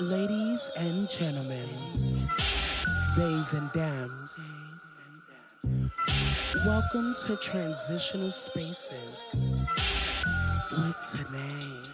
Ladies and gentlemen, days and dams, welcome to Transitional Spaces with Tanay.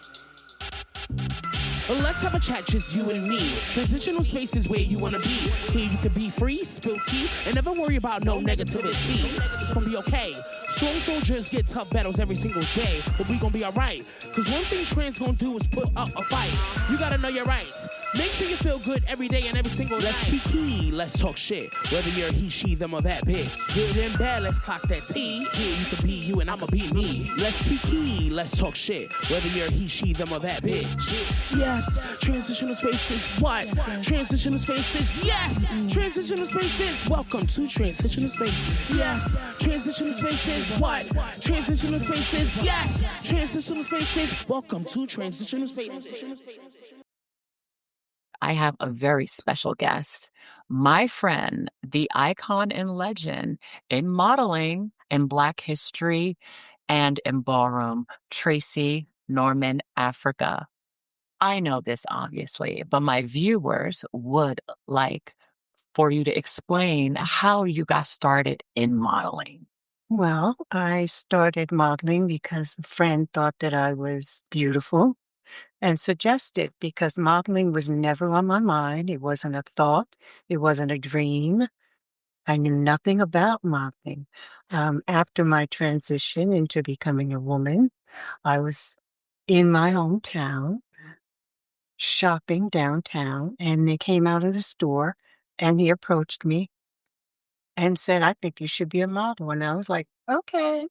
Well, let's have a chat, just you and me. Transitional spaces where you wanna be. Here you can be free, spill tea, and never worry about no negativity. It's gonna be okay. Strong soldiers get tough battles every single day, but we gonna be alright. Cause one thing trans gonna do is put up a fight. You gotta know your rights. Make sure you feel good every day and every single night. Let's kiki, let's talk shit. Whether you're he, she, them, or that bitch. Good and bad, let's clock that tea. Here you can be you and I'ma be me. Let's kiki, let's talk shit. Whether you're he, she, them, or that bitch. Yes, transitional spaces, what? Transitional spaces, yes! Transitional spaces, welcome to Transitional Spaces. Yes, transitional spaces, what? Transitional spaces, yes! Transitional spaces, welcome to Transitional Spaces. I have a very special guest, my friend, the icon and legend in modeling, in Black history, and in ballroom, Tracey Norman Africa. I know this obviously, but my viewers would like for you to explain how you got started in modeling. Well, I started modeling because a friend thought that I was beautiful and suggested because modeling was never on my mind. It wasn't a thought. It wasn't a dream. I knew nothing about modeling. After my transition into becoming a woman, I was in my hometown shopping downtown, and they came out of the store and he approached me and said, I think you should be a model. And I was like, okay.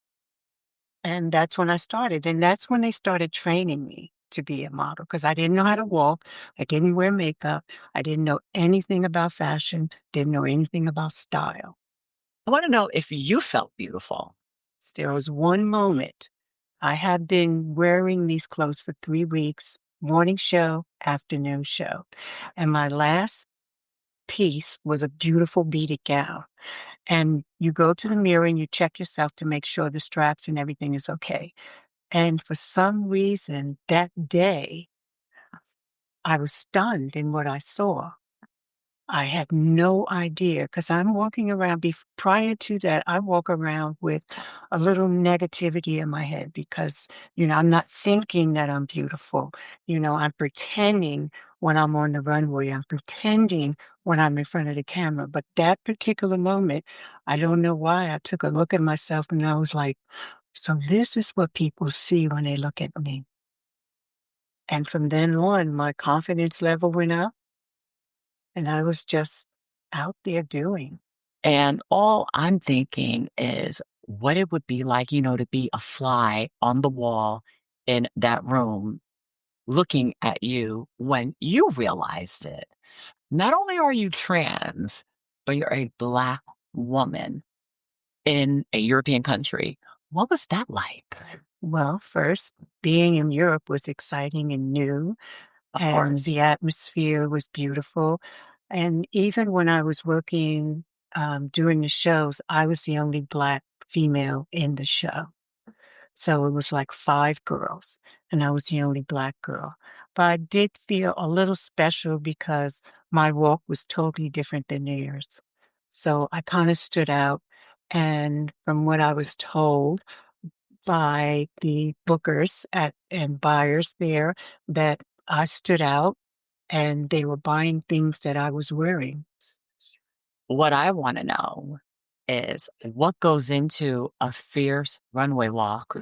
And that's when I started. And that's when they started training me to be a model because I didn't know how to walk. I didn't wear makeup. I didn't know anything about fashion, didn't know anything about style. I want to know if you felt beautiful. There was one moment. I had been wearing these clothes for 3 weeks, morning show, afternoon show. And my last piece was a beautiful beaded gown. And you go to the mirror and you check yourself to make sure the straps and everything is okay. And for some reason, that day, I was stunned in what I saw. I had no idea because I'm walking around. Prior to that, I walk around with a little negativity in my head because, I'm not thinking that I'm beautiful. I'm pretending when I'm on the runway. I'm pretending when I'm in front of the camera. But that particular moment, I don't know why. I took a look at myself and I was like, so this is what people see when they look at me. And from then on, my confidence level went up. And I was just out there doing. And all I'm thinking is what it would be like, to be a fly on the wall in that room looking at you when you realized it. Not only are you trans, but you're a Black woman in a European country. What was that like? Well, first, being in Europe was exciting and new, Of and course. the atmosphere was beautiful. And even when I was working during the shows, I was the only Black female in the show. So it was like 5 girls, and I was the only Black girl. But I did feel a little special because my walk was totally different than theirs. So I kind of stood out. And from what I was told by the bookers and buyers there, that I stood out and they were buying things that I was wearing. What I want to know is what goes into a fierce runway walk?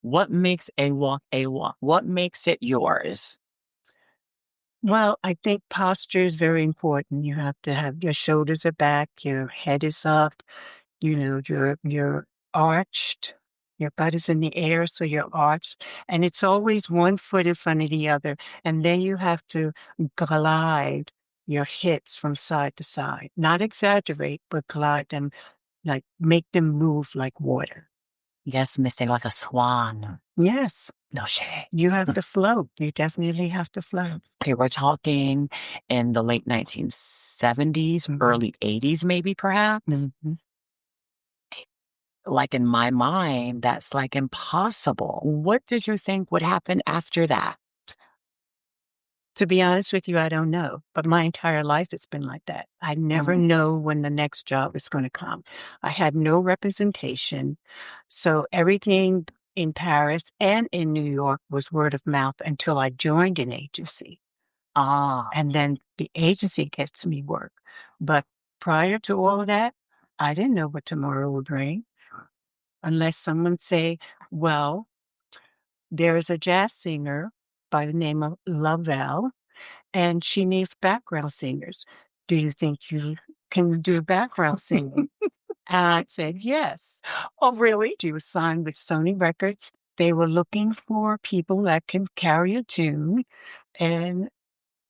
What makes a walk a walk? What makes it yours? Well, I think posture is very important. You have to have your shoulders are back, your head is up, you're arched, your butt is in the air, so you're arched, and it's always one foot in front of the other, and then you have to glide your hips from side to side. Not exaggerate, but glide them, like make them move like water. Yes, missing like a swan. Yes, No shade. you have to float. You definitely have to float. Okay, we're talking in the late 1970s, early 80s, maybe perhaps. Mhm. Like in my mind, that's like impossible. What did you think would happen after that? To be honest with you, I don't know. But my entire life it's been like that. I never know when the next job is going to come. I had no representation. So everything in Paris and in New York was word of mouth until I joined an agency. And then the agency gets me work. But prior to all of that, I didn't know what tomorrow would bring unless someone say, well, there is a jazz singer by the name of Lavelle, and she needs background singers. Do you think you can do background singing? And I said, yes. Oh, really? She was signed with Sony Records. They were looking for people that can carry a tune. And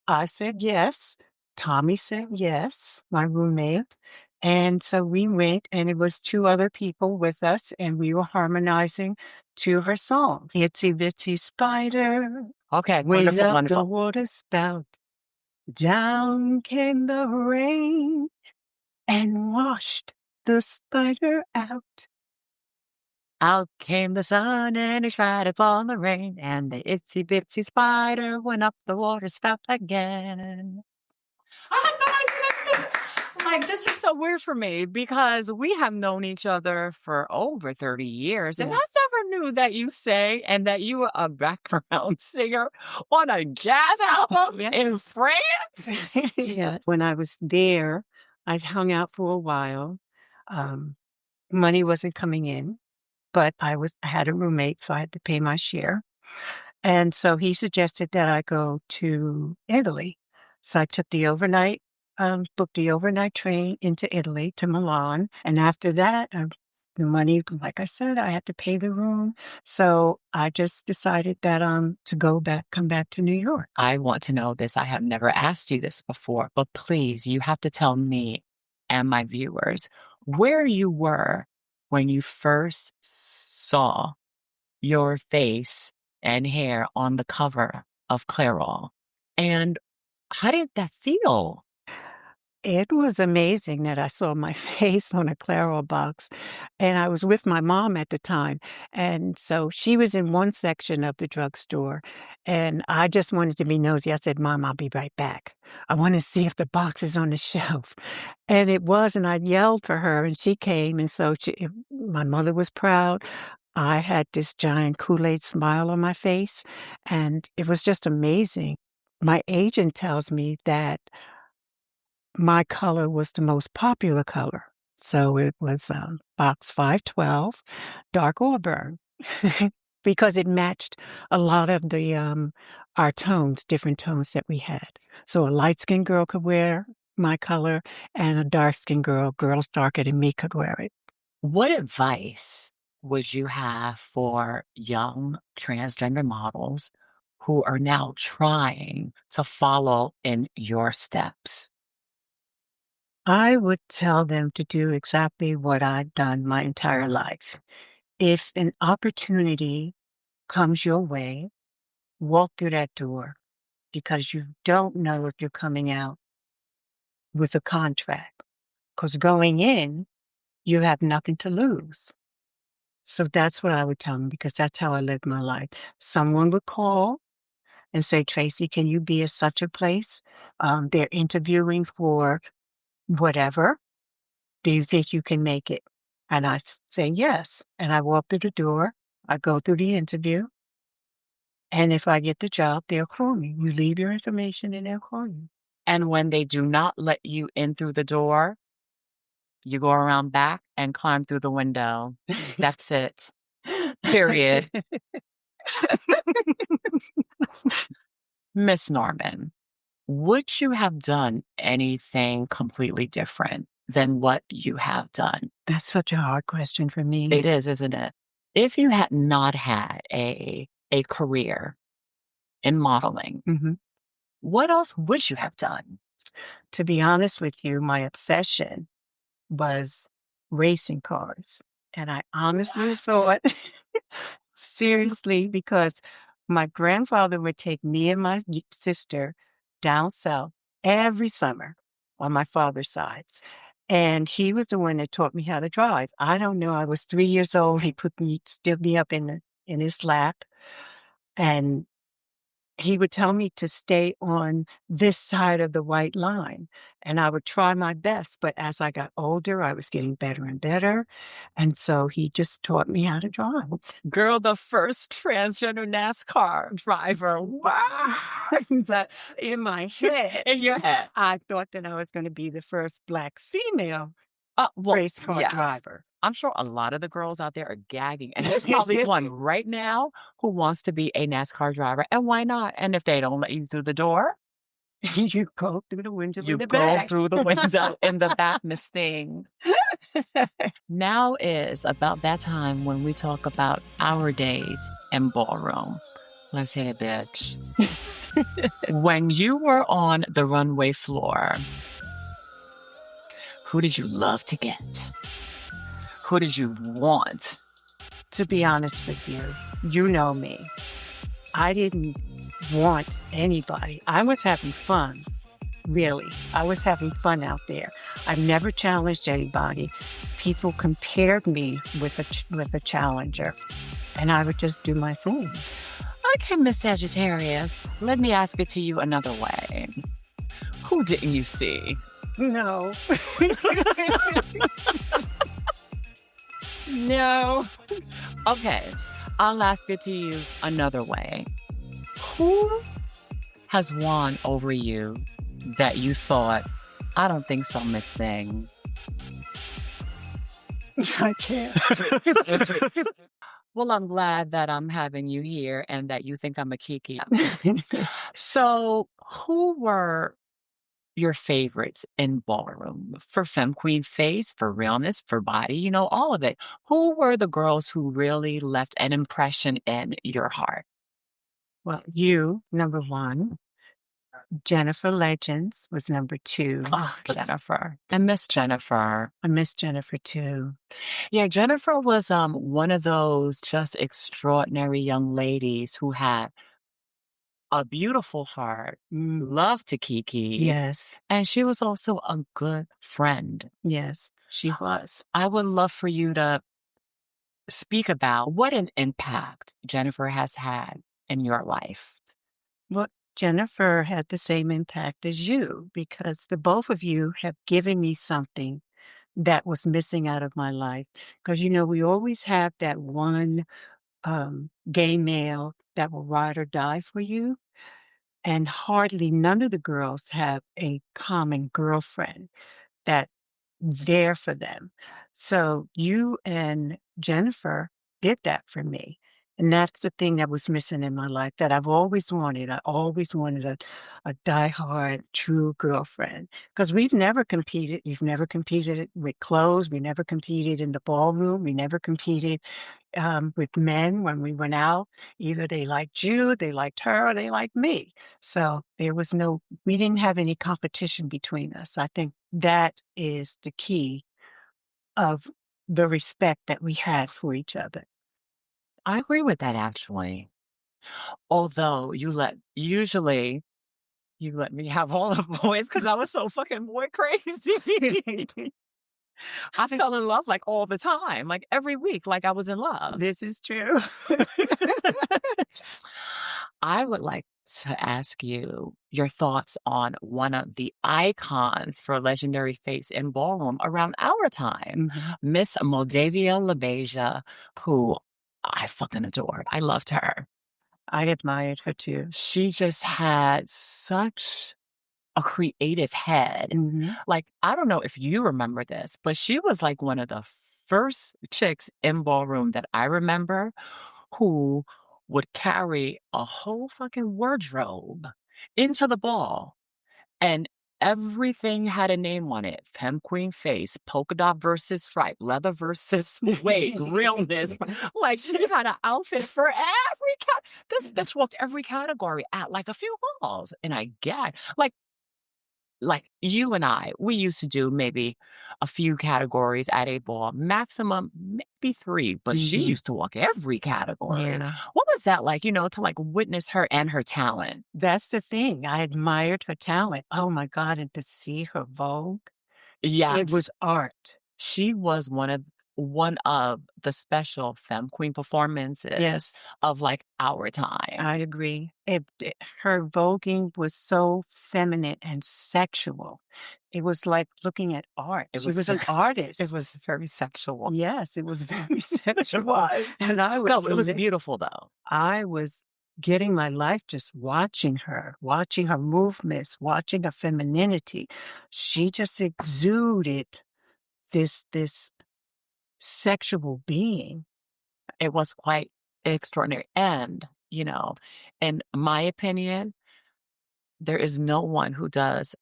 I said yes. Tommy said yes, my roommate. And so we went, and it was two other people with us, and we were harmonizing two of her songs. Itsy Bitsy Spider, Okay, went wonderful, up the wonderful. water spout, down came the rain, and washed the spider out. Out came the sun and it tried to fall in the rain, and the itsy bitsy spider went up the water spout again. I had no idea. Like, this is so weird for me because we have known each other for over 30 years, and I Yes. never knew that you sang and that you were a background singer on a jazz album Yes. in France. Yeah. When I was there, I hung out for a while. Money wasn't coming in, but I had a roommate, so I had to pay my share. And so he suggested that I go to Italy. So I took the overnight, booked the overnight train into Italy to Milan. And after that, the money, like I said, I had to pay the room. So I just decided that to come back to New York. I want to know this. I have never asked you this before, but please, you have to tell me and my viewers where you were when you first saw your face and hair on the cover of Clairol. And how did that feel? It was amazing that I saw my face on a Clairol box, and I was with my mom at the time, and so she was in one section of the drugstore, and I just wanted to be nosy. I said, "Mom, I'll be right back. I want to see if the box is on the shelf." And it was, and I yelled for her, and she came, and so my mother was proud. I had this giant Kool-Aid smile on my face, and it was just amazing. My agent tells me that my color was the most popular color. So it was box 512, dark auburn, because it matched a lot of the our tones, different tones that we had. So a light-skinned girl could wear my color, and a dark-skinned girls darker than me could wear it. What advice would you have for young transgender models who are now trying to follow in your steps? I would tell them to do exactly what I've done my entire life. If an opportunity comes your way, walk through that door, because you don't know if you're coming out with a contract. Because going in, you have nothing to lose. So that's what I would tell them, because that's how I lived my life. Someone would call and say, "Tracey, can you be at such a place? They're interviewing for whatever. Do you think you can make it?" And I say yes. And I walk through the door. I go through the interview. And if I get the job, they'll call me. You leave your information and they'll call you. And when they do not let you in through the door, you go around back and climb through the window. That's it. Period. Miss Norman, would you have done anything completely different than what you have done? That's such a hard question for me. It is, isn't it? If you had not had a career in modeling, Mhm. what else would you have done? To be honest with you, my obsession was racing cars. And I honestly thought, seriously, because my grandfather would take me and my sister down south every summer on my father's side. And he was the one that taught me how to drive. I don't know. I was 3 years old. He stood me up in his lap, and he would tell me to stay on this side of the white line. And I would try my best. But as I got older, I was getting better and better. And so he just taught me how to drive. Girl, the first transgender NASCAR driver. Wow. But in my head, In your head. I thought that I was going to be the first Black female race car yes. driver. I'm sure a lot of the girls out there are gagging. And there's probably one right now who wants to be a NASCAR driver. And why not? And if they don't let you through the door, You go through the window you in the go back. through the window in the back, Miss Thing. Now is about that time when we talk about our days in ballroom. Let's hit it, bitch. When you were on the runway floor, who did you love to get? Who did you want? To be honest with you, you know me. I didn't want anybody. I was having fun, really. I was having fun out there. I've never challenged anybody. People compared me with a challenger, and I would just do my thing. Okay, Miss Sagittarius, let me ask it to you another way. Who didn't you see? No. No. Okay, I'll ask it to you another way. Who has won over you that you thought, I don't think so, Miss Thing? I can't. Well, I'm glad that I'm having you here and that you think I'm a kiki. So, who were your favorites in ballroom? For femme queen face, for realness, for body, you know, all of it. Who were the girls who really left an impression in your heart? Well, you, number one. Jennifer Legends was number two. Oh, Jennifer. I miss Jennifer. I miss Jennifer too. Yeah, Jennifer was one of those just extraordinary young ladies who had a beautiful heart, loved to kiki. Yes, And she was also a good friend. yes, she was. I would love for you to speak about what an impact Jennifer has had in your life. Well, Jennifer had the same impact as you because the both of you have given me something that was missing out of my life. Because, you know, we always have that one gay male that will ride or die for you. And hardly none of the girls have a common girlfriend that there for them. So you and Jennifer did that for me. And that's the thing that was missing in my life that I've always wanted. I always wanted a diehard, true girlfriend. Because we've never competed. You've never competed with clothes. We never competed in the ballroom. We never competed with men when we went out. Either they liked you, they liked her, or they liked me. So we didn't have any competition between us. I think that is the key of the respect that we had for each other. I agree with that, actually. Although usually you let me have all the boys because I was so fucking boy crazy. I fell in love like all the time, like every week, like I was in love. This is true. I would like to ask you your thoughts on one of the icons for legendary face in ballroom around our time, Miss Moldavia LaBeija, who I fucking adored. I loved her. I admired her too. She just had such a creative head. Like, I don't know if you remember this, but she was like one of the first chicks in ballroom that I remember who would carry a whole fucking wardrobe into the ball. And everything had a name on it. Femme queen face, polka dot versus stripe, leather versus weight, realness. Like, she had an outfit for every this bitch walked every category at like a few balls. And I gagged. Like you and I, we used to do maybe a few categories at a ball, maximum maybe 3, but she used to walk every category. Yeah. What was that like, to like witness her and her talent? That's the thing. I admired her talent. Oh my God. And to see her Vogue, Yeah. it was art. She was one of one of the special femme queen performances Yes. of like our time. I agree. Her voguing was so feminine and sexual. It was like looking at art. It She was was an artist. It was very sexual. Yes, it was very sexual. It was. And I was No, it was beautiful though. I was getting my life just watching her movements, watching her femininity. She just exuded this sexual being. It was quite extraordinary. And, in my opinion, there is no one who does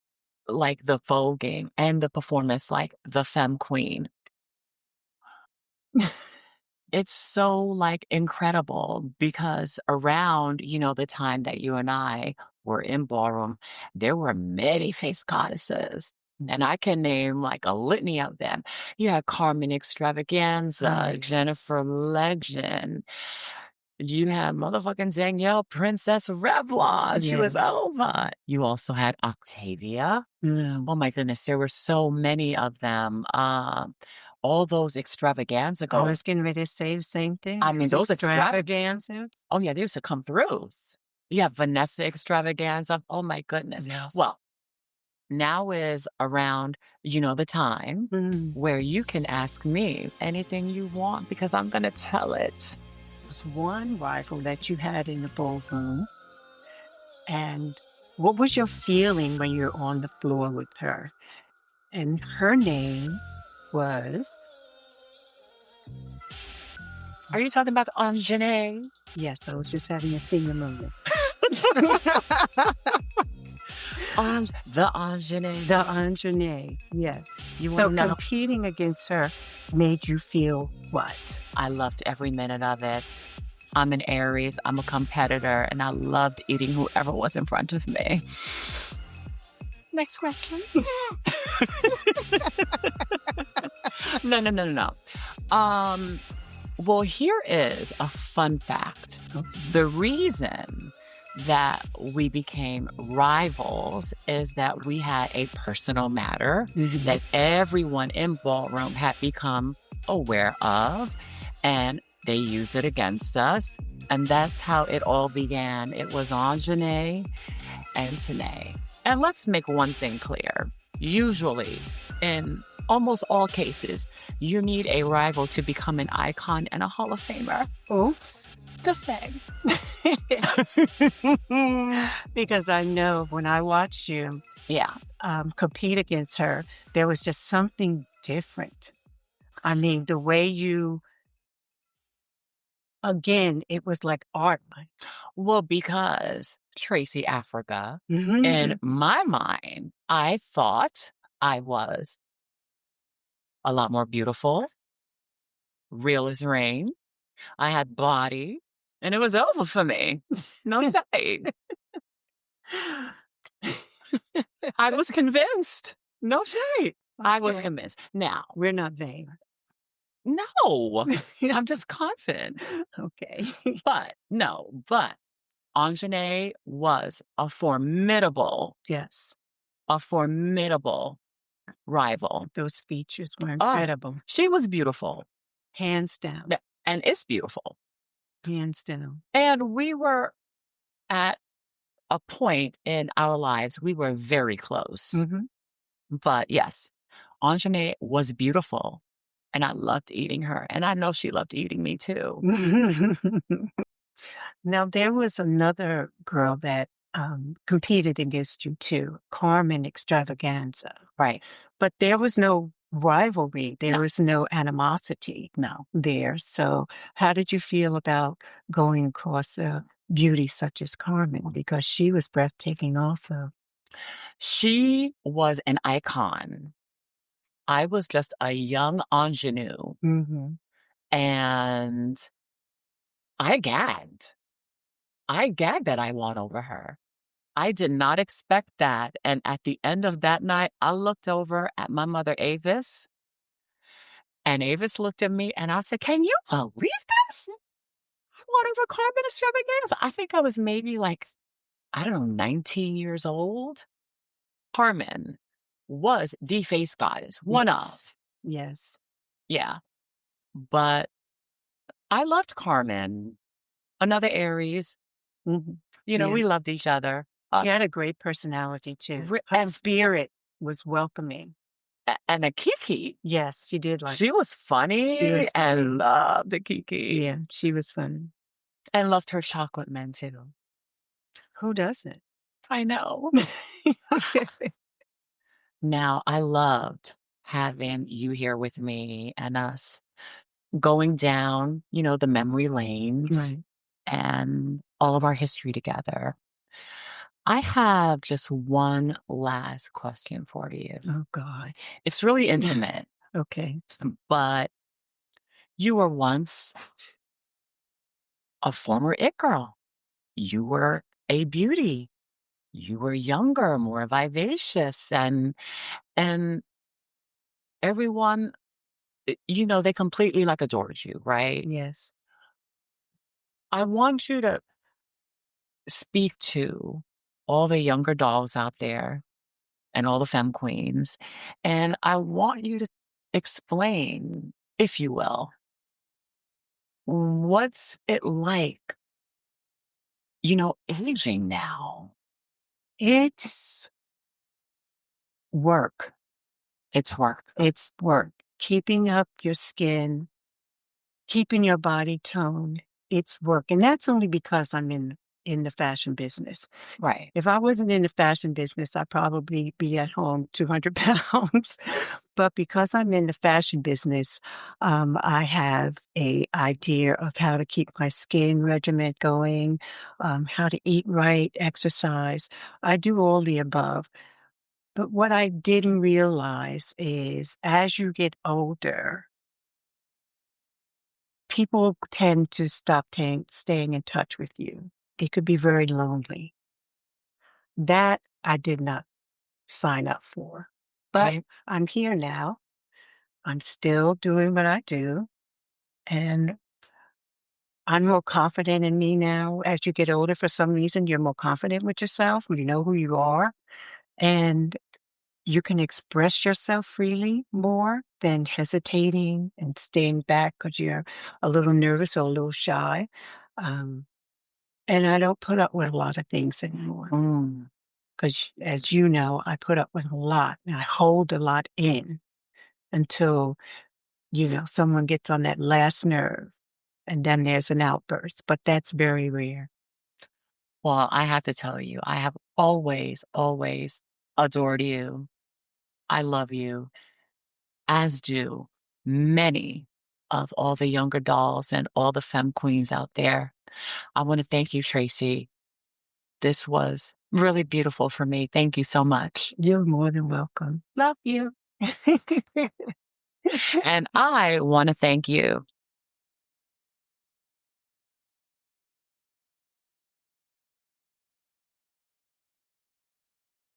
like the voguing and the performance like the femme queen. It's so like incredible because around, the time that you and I were in ballroom, there were many face goddesses. And I can name like a litany of them. You had Carmen Extravaganza, Right. Jennifer Legend. You had motherfucking Danielle Princess Revlon. She was Yes. over. You also had Octavia. Oh my goodness, there were so many of them. All those extravaganza I girls. was getting ready to say the same thing. I mean, those extravaganzas. Oh yeah, they used to come through. You have Vanessa Extravaganza. Oh my goodness. Yes. Well, now is around, the time where you can ask me anything you want because I'm going to tell it. Was one rival that you had in the ballroom, and what was your feeling when you're on the floor with her? And her name was... Are you talking about Anjanae? Yes, I was just having a senior moment. The Anjanae. The Anjanae, yes. So So competing against her made you feel what? I loved every minute of it. I'm an Aries, I'm a competitor, and I loved eating whoever was in front of me. Next question. No. Well, here is a fun fact. The reason that we became rivals is that we had a personal matter that everyone in ballroom had become aware of, and they use it against us. And that's how it all began. It was Anjanae and Tanay. And let's make one thing clear. Usually, in almost all cases, you need a rival to become an icon and a Hall of Famer. Oops. Just saying. Because I know when I watched you compete against her, there was just something different. I mean, the way you... Again, it was like art. Well, because Tracey Africa, in my mind, I thought I was a lot more beautiful, real as rain. I had body, and it was over for me. No shade. I was convinced. No shade. I was convinced. Now, We're not vain. no, I'm just confident. Okay. But Anjanae was a formidable Yes. Rival. Those features were incredible. She was beautiful. Hands down. Yeah, and it's beautiful. Hands down. And we were at a point in our lives, we were very close. But yes, Anjanae was beautiful. And I loved eating her. And I know she loved eating me too. Now, there was another girl that competed against you too, Carmen Extravaganza. Right. But there was no rivalry. There No. was no animosity No. there. So how did you feel about going across a beauty such as Carmen? Because she was breathtaking also. She was an icon. I was just a young ingenue. And I gagged. That I won over her. I did not expect that. And at the end of that night, I looked over at my mother, Avis. And Avis looked at me and I said, "Can you believe this? I won over Carmen Extravaganza." I think I was maybe 19 years old. Carmen was the face goddess, one of. Yes. Yeah. but I loved Carmen, another Aries. Mhm. You know, Yeah. we loved each other. She had a great personality too. Re- Her and spirit was welcoming. and a Kiki. Yes, she did like. She was funny She was funny. and loved a Kiki. Yeah, she was funny. And loved her chocolate men too. Who doesn't? I know. Now, I loved having you here with me and us going down, you know, the memory lanes Right. and all of our history together. I have just one last question for you. Oh God. It's really intimate, Okay. but you were once a former it girl. You were a beauty. You were younger, more vivacious, and everyone, you know, they completely like adored you, right? Yes. I want you to speak to all the younger dolls out there and all the femme queens, and I want you to explain, if you will, what's it like, you know, aging now? It's work. It's work. It's work. Keeping up your skin, keeping your body toned. It's work. And that's only because I'm in the fashion business. Right. If I wasn't in the fashion business, I'd probably be at home 200 pounds. But because I'm in the fashion business, I have a idea of how to keep my skin regimen going, how to eat right, exercise. I do all the above. But what I didn't realize is as you get older, people tend to stop staying in touch with you. It could be very lonely. That I did not sign up for. But Right. I'm here now. I'm still doing what I do. And I'm more confident in me now. As you get older, for some reason, you're more confident with yourself. You know who you are. And you can express yourself freely more than hesitating and staying back because you're a little nervous or a little shy. Um, and I don't put up with a lot of things anymore. Mm. Because, as you know, I put up with a lot and I hold a lot in until, someone gets on that last nerve and then there's an outburst. But that's very rare. Well, I have to tell you, I have always, always adored you. I love you, as do many of all the younger dolls and all the femme queens out there. I want to thank you, Tracey. This was really beautiful for me. Thank you so much. You're more than welcome. Love you. And I want to thank you.